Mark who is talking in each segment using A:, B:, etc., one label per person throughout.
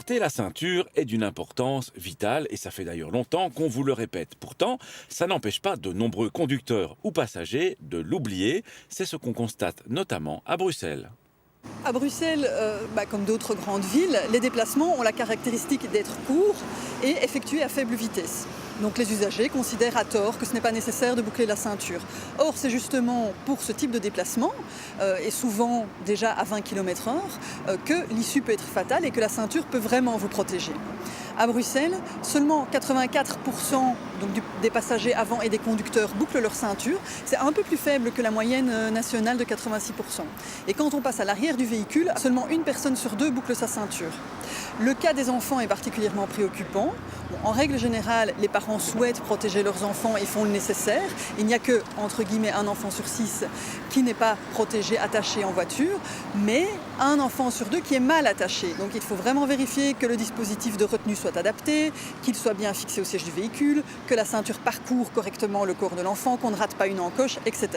A: Porter la ceinture est d'une importance vitale et ça fait d'ailleurs longtemps qu'on vous le répète. Pourtant, ça n'empêche pas de nombreux conducteurs ou passagers de l'oublier. C'est ce qu'on constate notamment à Bruxelles.
B: À Bruxelles, comme d'autres grandes villes, les déplacements ont la caractéristique d'être courts et effectués à faible vitesse. Donc les usagers considèrent à tort que ce n'est pas nécessaire de boucler la ceinture. Or, c'est justement pour ce type de déplacement, et souvent déjà à 20 km/h, que l'issue peut être fatale et que la ceinture peut vraiment vous protéger. À Bruxelles, seulement 84% des passagers avant et des conducteurs bouclent leur ceinture. C'est un peu plus faible que la moyenne nationale de 86%. Et quand on passe à l'arrière du véhicule, seulement une personne sur deux boucle sa ceinture. Le cas des enfants est particulièrement préoccupant. En règle générale, les parents souhaitent protéger leurs enfants et font le nécessaire. Il n'y a que, entre guillemets, un enfant sur 6 qui n'est pas protégé, attaché en voiture, mais un enfant sur 2 qui est mal attaché. Donc il faut vraiment vérifier que le dispositif de retenue soit adapté, qu'il soit bien fixé au siège du véhicule, que la ceinture parcourt correctement le corps de l'enfant, qu'on ne rate pas une encoche, etc.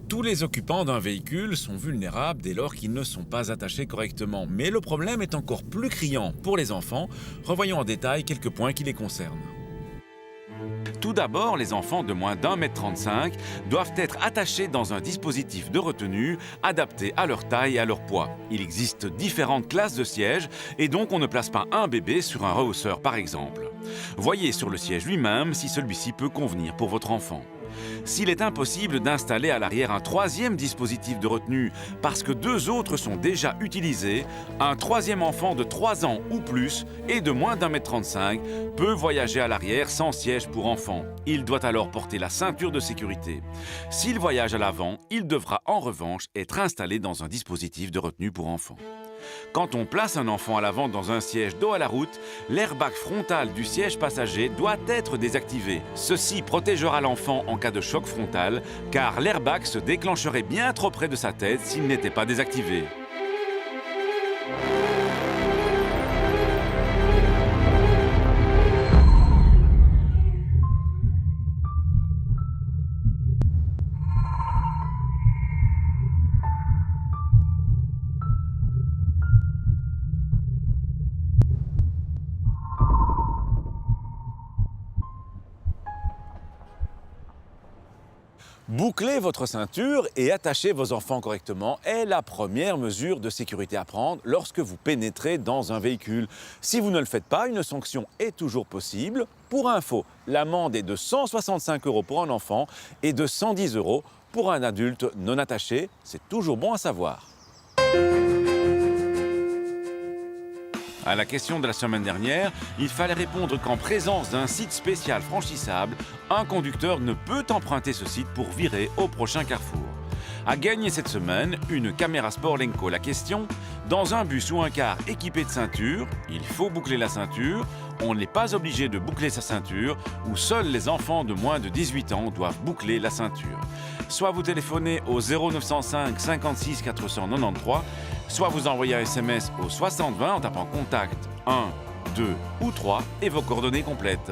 A: Tous les occupants d'un véhicule sont vulnérables dès lors qu'ils ne sont pas attachés correctement. Mais le problème est encore plus criant pour les enfants. Revoyons en détail quelques points qui les concernent. Tout d'abord, les enfants de moins d'1,35 m doivent être attachés dans un dispositif de retenue adapté à leur taille et à leur poids. Il existe différentes classes de sièges et donc on ne place pas un bébé sur un rehausseur par exemple. Voyez sur le siège lui-même si celui-ci peut convenir pour votre enfant. S'il est impossible d'installer à l'arrière un troisième dispositif de retenue parce que 2 autres sont déjà utilisés, un troisième enfant de 3 ans ou plus et de moins d'1,35 m peut voyager à l'arrière sans siège pour enfant. Il doit alors porter la ceinture de sécurité. S'il voyage à l'avant, il devra en revanche être installé dans un dispositif de retenue pour enfants. Quand on place un enfant à l'avant dans un siège dos à la route, l'airbag frontal du siège passager doit être désactivé. Ceci protégera l'enfant en cas de choc frontal, car l'airbag se déclencherait bien trop près de sa tête s'il n'était pas désactivé. Boucler votre ceinture et attacher vos enfants correctement est la première mesure de sécurité à prendre lorsque vous pénétrez dans un véhicule. Si vous ne le faites pas, une sanction est toujours possible. Pour info, l'amende est de 165 € pour un enfant et de 110 € pour un adulte non attaché. C'est toujours bon à savoir. À la question de la semaine dernière, il fallait répondre qu'en présence d'un site spécial franchissable, un conducteur ne peut emprunter ce site pour virer au prochain carrefour. A gagné cette semaine une caméra Sport Lenko. La question, dans un bus ou un car équipé de ceinture, il faut boucler la ceinture, on n'est pas obligé de boucler sa ceinture ou seuls les enfants de moins de 18 ans doivent boucler la ceinture. Soit vous téléphonez au 0905 56 493, soit vous envoyez un SMS au 6020 en tapant contact 1, 2 ou 3 et vos coordonnées complètes.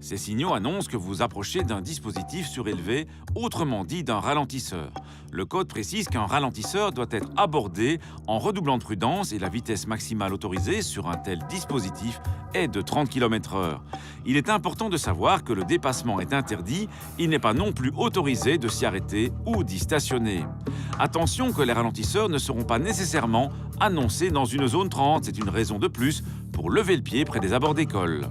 A: Ces signaux annoncent que vous approchez d'un dispositif surélevé, autrement dit d'un ralentisseur. Le code précise qu'un ralentisseur doit être abordé en redoublant de prudence et la vitesse maximale autorisée sur un tel dispositif est de 30 km/h. Il est important de savoir que le dépassement est interdit, il n'est pas non plus autorisé de s'y arrêter ou d'y stationner. Attention que les ralentisseurs ne seront pas nécessairement annoncés dans une zone 30, c'est une raison de plus pour lever le pied près des abords d'école.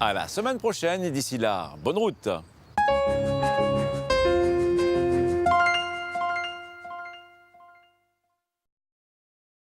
A: À la semaine prochaine et d'ici là, bonne route!